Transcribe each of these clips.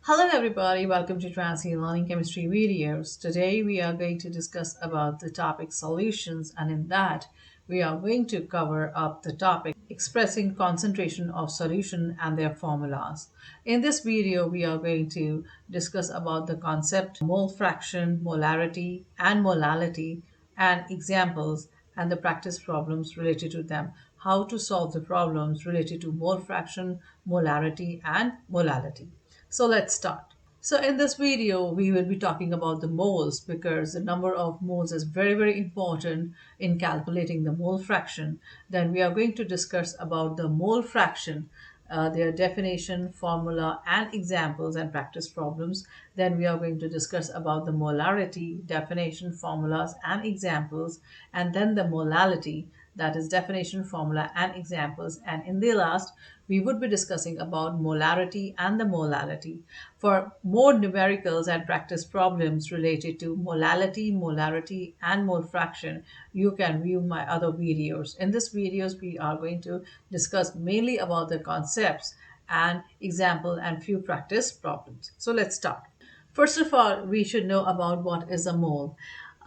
Hello everybody, welcome to Transy Learning Chemistry videos. Today we are going to discuss about the topic solutions, and in that we are going to cover up the topic expressing concentration of solution and their formulas. In this video we are going to discuss about the concept mole fraction, molarity and molality, and examples and the practice problems related to them, how to solve the problems related to mole fraction, molarity and molality. So let's start. So in this video, we will be talking about the moles because the number of moles is very important in calculating the mole fraction. Then we are going to discuss about the mole fraction, their definition, formula, and examples and practice problems. Then we are going to discuss about the molarity, definition, formulas, and examples, and then the molality, that is definition, formula, and examples. And in the last, we would be discussing about molarity and the molality. For more numericals and practice problems related to molality, molarity, and mole fraction, you can view my other videos. In these videos, we are going to discuss mainly about the concepts and example and few practice problems. So let's start. First of all, we should know about what is a mole.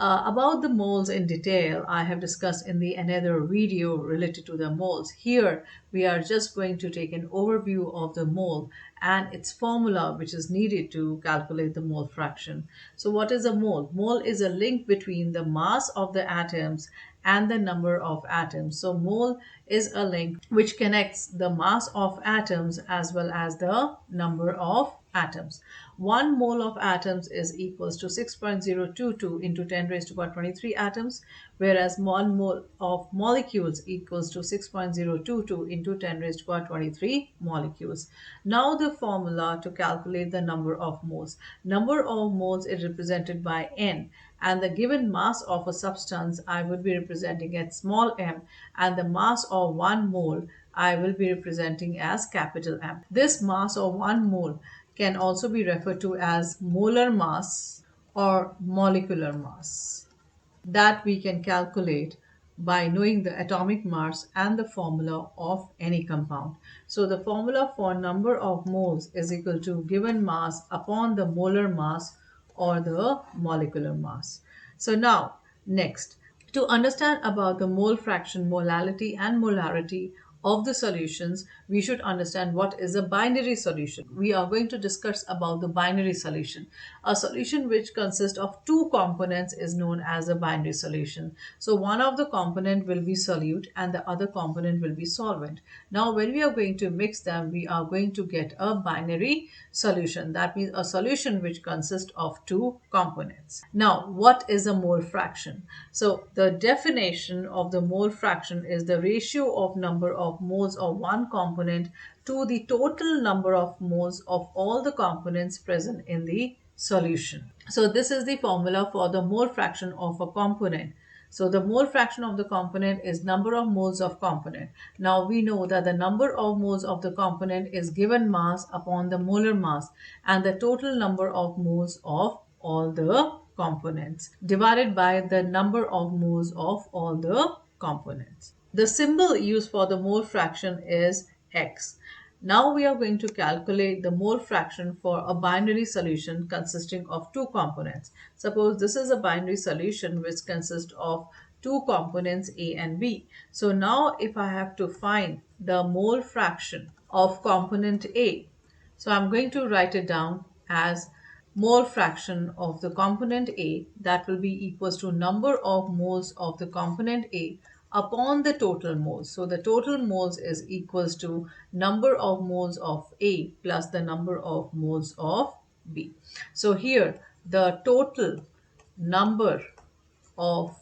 About the moles in detail, I have discussed in the another video related to the moles. Here, we are just going to take an overview of the mole and its formula, which is needed to calculate the mole fraction. So what is a mole? Mole is a link between the mass of the atoms and the number of atoms. So mole is a link which connects the mass of atoms as well as the number of atoms. 1 mole of atoms is equals to 6.022 into 10 raised to power 23 atoms, whereas 1 mole of molecules equals to 6.022 into 10 raised to power 23 molecules. Now the formula to calculate the number of moles. Number of moles is represented by N, and the given mass of a substance I would be representing as small m, and the mass of 1 mole I will be representing as capital M. This mass of 1 mole can also be referred to as molar mass or molecular mass, that we can calculate by knowing the atomic mass and the formula of any compound. So the formula for number of moles is equal to given mass upon the molar mass or the molecular mass. So now, next, to understand about the mole fraction, molality and molarity of the solutions, we should understand what is a binary solution. We are going to discuss about the binary solution. A solution which consists of two components is known as a binary solution. So one of the component will be solute and the other component will be solvent. Now when we are going to mix them, we are going to get a binary solution. That means a solution which consists of two components. Now what is a mole fraction? So the definition of the mole fraction is the ratio of number of moles of one component to the total number of moles of all the components present in the solution. So this is the formula for the mole fraction of a component. So the mole fraction of the component is number of moles of component. Now we know that the number of moles of the component is given mass upon the molar mass and the total number of moles of all the components divided by the number of moles of all the components. The symbol used for the mole fraction is X. Now we are going to calculate the mole fraction for a binary solution consisting of two components. Suppose this is a binary solution which consists of two components A and B. So now if I have to find the mole fraction of component A, so I'm going to write it down as mole fraction of the component A, that will be equals to number of moles of the component A upon the total moles. So the total moles is equals to number of moles of A plus the number of moles of B. So here the total number of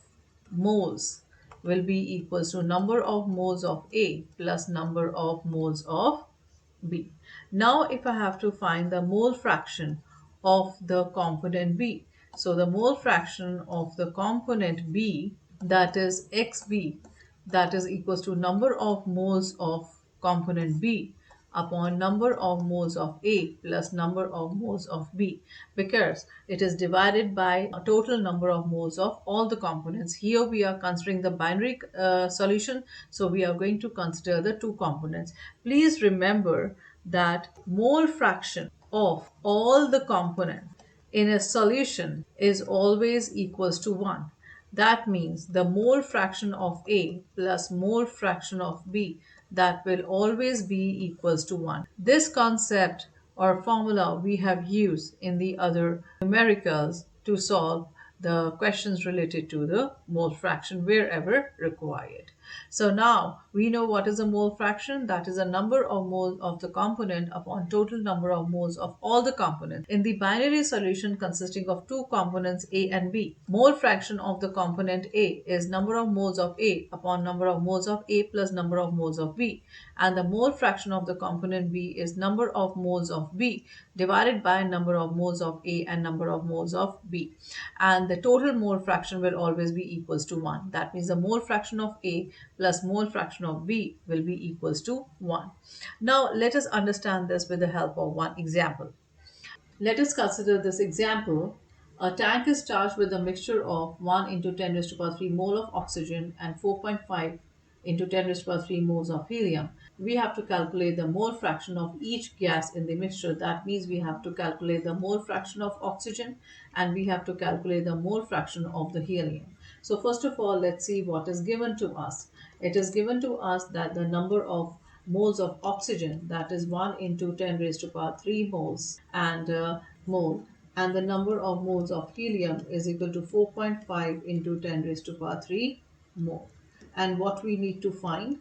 moles will be equals to number of moles of A plus number of moles of B. Now if I have to find the mole fraction of the component B, so the mole fraction of the component B, that is XB, that is equals to number of moles of component B upon number of moles of A plus number of moles of B, because it is divided by a total number of moles of all the components. Here we are considering the binary solution, so we are going to consider the two components. Please remember that mole fraction of all the components in a solution is always equals to 1. That means the mole fraction of A plus mole fraction of B, that will always be equals to 1. This concept or formula we have used in the other numericals to solve the questions related to the mole fraction wherever required. So now we know what is a mole fraction. That is a number of moles of the component upon total number of moles of all the components in the binary solution consisting of two components A and B. Mole fraction of the component A is number of moles of A upon number of moles of A plus number of moles of B, and the mole fraction of the component B is number of moles of B divided by number of moles of A and number of moles of B, and the total mole fraction will always be equals to 1. That means the mole fraction of A plus mole fraction of B will be equals to 1. Now let us understand this with the help of one example. Let us consider this example. A tank is charged with a mixture of 1 into 10 raised to power 3 mole of oxygen and 4.5 into 10 raised to power 3 moles of helium. We have to calculate the mole fraction of each gas in the mixture. That means we have to calculate the mole fraction of oxygen and we have to calculate the mole fraction of the helium. So first of all, let's see what is given to us. It is given to us that the number of moles of oxygen, that is 1 into 10 raised to power 3 moles and mole, and the number of moles of helium is equal to 4.5 into 10 raised to power 3 mole. And what we need to find,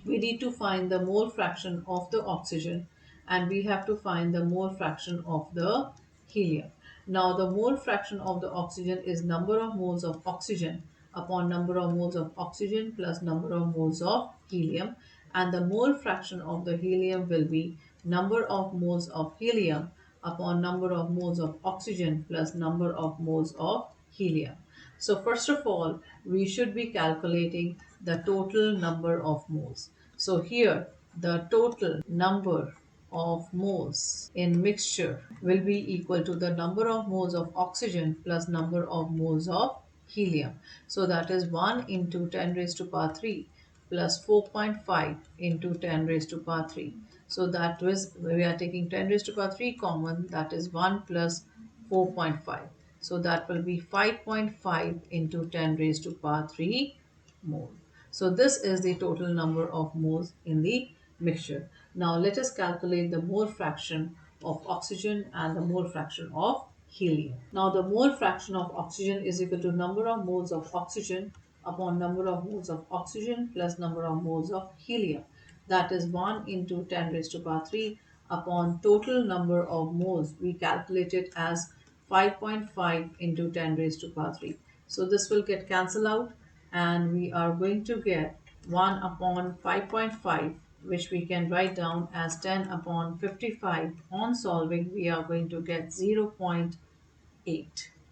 we need to find the mole fraction of the oxygen and we have to find the mole fraction of the helium. Now the mole fraction of the oxygen is number of moles of oxygen upon number of moles of oxygen plus number of moles of helium, and the mole fraction of the helium will be number of moles of helium upon number of moles of oxygen plus number of moles of helium. So first of all, we should be calculating the total number of moles. So here, the total number of moles in mixture will be equal to the number of moles of oxygen plus number of moles of helium. So that is 1 into 10 raised to power 3 plus 4.5 into 10 raised to power 3. So that was, we are taking 10 raised to power 3 common, that is 1 plus 4.5. So that will be 5.5 into 10 raised to power 3 mole. So this is the total number of moles in the mixture. Now let us calculate the mole fraction of oxygen and the mole fraction of helium. Now the mole fraction of oxygen is equal to number of moles of oxygen upon number of moles of oxygen plus number of moles of helium. That is 1 into 10 raised to power 3 upon total number of moles. We calculate it as 5.5 into 10 raised to power 3. So this will get cancelled out and we are going to get 1 upon 5.5, which we can write down as 10 upon 55. On solving, we are going to get 0.8.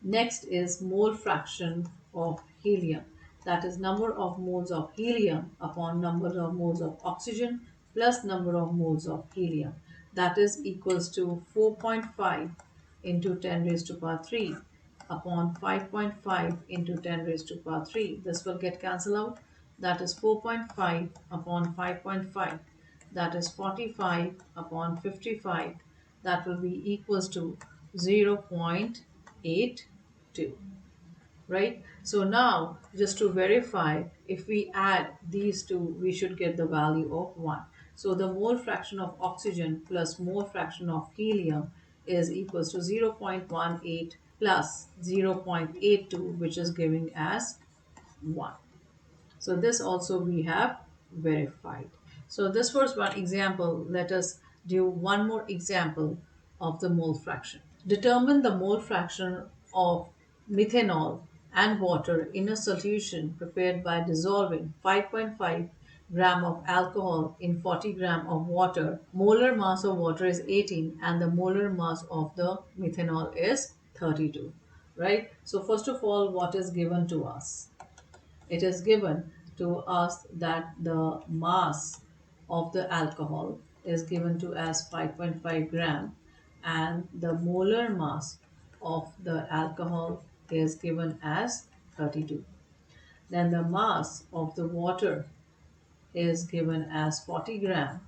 Next is mole fraction of helium. That is number of moles of helium upon number of moles of oxygen plus number of moles of helium. That is equals to 4.5 into 10 raised to power 3 upon 5.5 into 10 raised to power 3. This will get cancelled out. That is 4.5 upon 5.5. That is 45 upon 55. That will be equals to 0.82. Right? So now, just to verify, if we add these two, we should get the value of 1. So the mole fraction of oxygen plus mole fraction of helium is equals to 0.18 plus 0.82, which is giving as 1. So this also we have verified. So this was one example. Let us do one more example of the mole fraction. Determine the mole fraction of methanol and water in a solution prepared by dissolving 5.5 gram of alcohol in 40 gram of water. Molar mass of water is 18 and the molar mass of the methanol is 32. Right? So first of all, what is given to us? It is given to us that the mass of the alcohol is given to as 5.5 gram and the molar mass of the alcohol is given as 32. Then the mass of the water is given as 40 gram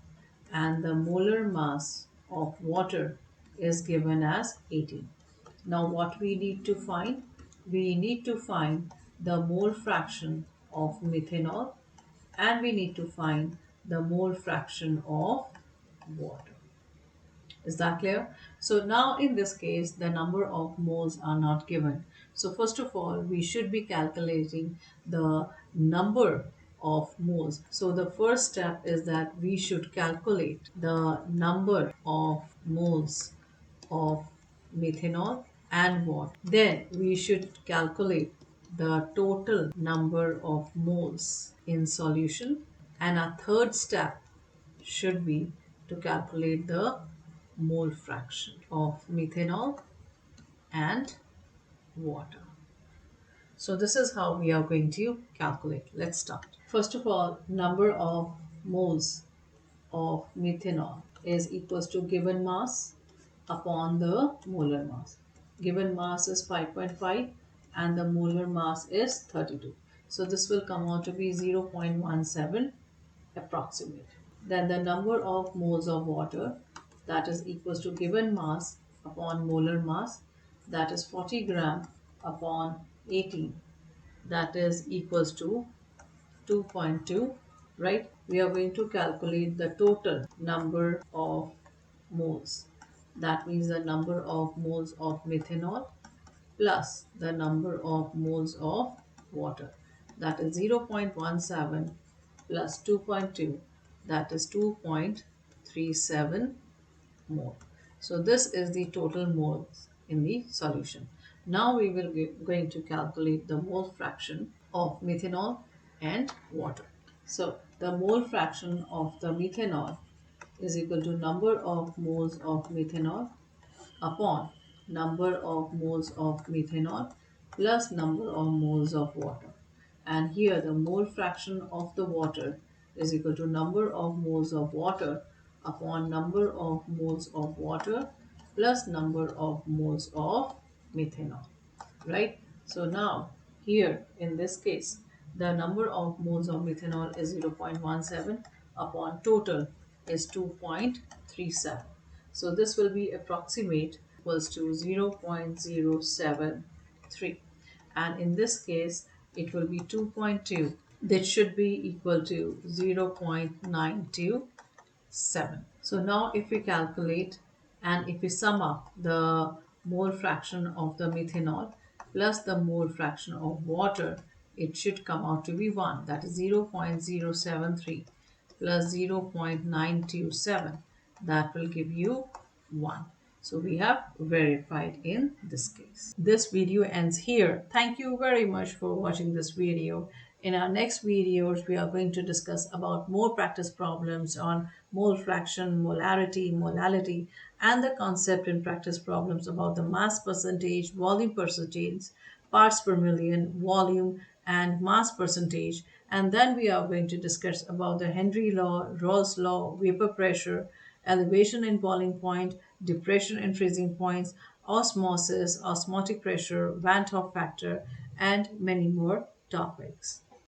and the molar mass of water is given as 18. Now what we need to find? We need to find the mole fraction of methanol, and we need to find the mole fraction of water. Is that clear? So now in this case, the number of moles are not given. So first of all, we should be calculating the number of moles. So the first step is that we should calculate the number of moles of methanol and water. Then we should calculate the total number of moles in solution. And a third step should be to calculate the mole fraction of methanol and water. So this is how we are going to calculate. Let's start. First of all, number of moles of methanol is equals to given mass upon the molar mass. Given mass is 5.5 and the molar mass is 32. So this will come out to be 0.17 approximate. Then the number of moles of water, that is equals to given mass upon molar mass, that is 40 gram upon 18, that is equals to 2.2, right? We are going to calculate the total number of moles. That means the number of moles of methanol plus the number of moles of water. That is 0.17 plus 2.2, that is 2.37 mole. So this is the total moles in the solution. Now we will be going to calculate the mole fraction of methanol and water. So the mole fraction of the methanol is equal to number of moles of methanol upon number of moles of methanol plus number of moles of water. And here the mole fraction of the water is equal to number of moles of water upon number of moles of water plus number of moles of methanol, right? So now here in this case, the number of moles of methanol is 0.17 upon total is 2.37. So this will be approximate equals to 0.073, and in this case it will be 2.2, that should be equal to 0.927. So now if we calculate and if we sum up the mole fraction of the methanol plus the mole fraction of water, it should come out to be 1, that is 0.073 plus 0.927, that will give you 1. So we have verified in this case. This video ends here. Thank you very much for watching this video. In our next videos, we are going to discuss about more practice problems on mole fraction, molarity, molality, and the concept in practice problems about the mass percentage, volume percentage, parts per million, volume, and mass percentage. And then we are going to discuss about the Henry law, Rawls law, vapor pressure, elevation in boiling point, depression in freezing points, osmosis, osmotic pressure, Van 't Hoff factor, and many more topics.